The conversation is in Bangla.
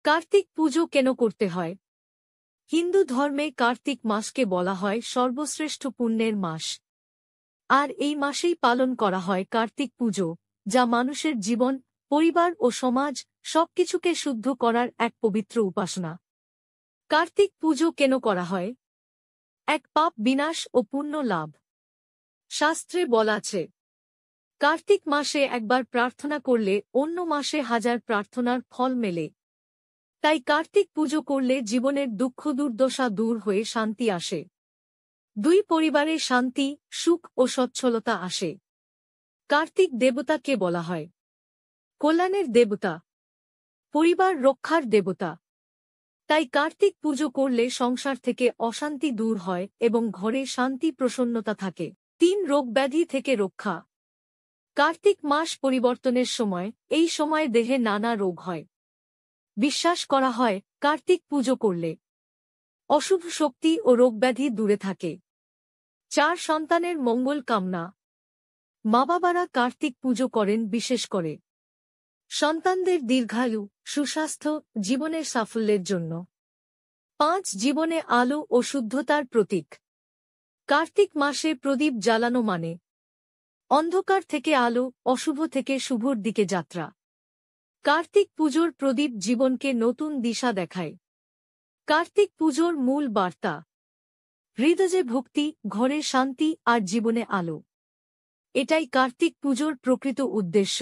কার্তিক পুজো কেন করতে হয়? হিন্দু ধর্মে কার্তিক মাসকে বলা হয় সর্বশ্রেষ্ঠ পুণ্যের মাস। আর এই মাসেই পালন করা হয় কার্তিক পুজো, যা মানুষের জীবন, পরিবার ও সমাজ সবকিছুকে শুদ্ধ করার এক পবিত্র উপাসনা। কার্তিক পুজো কেন করা হয়? এক, পাপ বিনাশ ও পুণ্য লাভ। শাস্ত্রে বলা আছে, কার্তিক মাসে একবার প্রার্থনা করলে অন্য মাসে হাজার প্রার্থনার ফল মেলে। তাই কার্তিক পুজো করলে জীবনের দুঃখ দুর্দশা দূর হয়ে শান্তি আসে। দুই, পরিবারে শান্তি, সুখ ও সচ্ছলতা আসে। কার্তিক দেবতাকে বলা হয় কল্যাণের দেবতা, পরিবার রক্ষার দেবতা। তাই কার্তিক পুজো করলে সংসার থেকে অশান্তি দূর হয় এবং ঘরে শান্তি প্রসন্নতা থাকে। 3, রোগব্যাধি থেকে রক্ষা। কার্তিক মাস পরিবর্তনের সময়, এই সময় দেহে নানা রোগ হয়। বিশ্বাস করা হয় কার্তিক পুজো করলে অশুভ শক্তি ও রোগব্যাধি দূরে থাকে। 4, সন্তানের মঙ্গল কামনা। মা বাবারা কার্তিক পুজো করেন বিশেষ করে সন্তানদের দীর্ঘায়ু, সুস্বাস্থ্য, জীবনের সাফল্যের জন্য। 5, জীবনে আলো ও শুদ্ধতার প্রতীক। কার্তিক মাসে প্রদীপ জ্বালানো মানে অন্ধকার থেকে আলো, অশুভ থেকে শুভর দিকে যাত্রা। কার্তিক পুজোর প্রদীপ জীবনকে নতুন দিশা দেখায়। কার্তিক পুজোর মূল বার্তা, হৃদয়ে ভক্তি, ঘরে শান্তি আর জীবনে আলো। এটাই কার্তিক পুজোর প্রকৃত উদ্দেশ্য।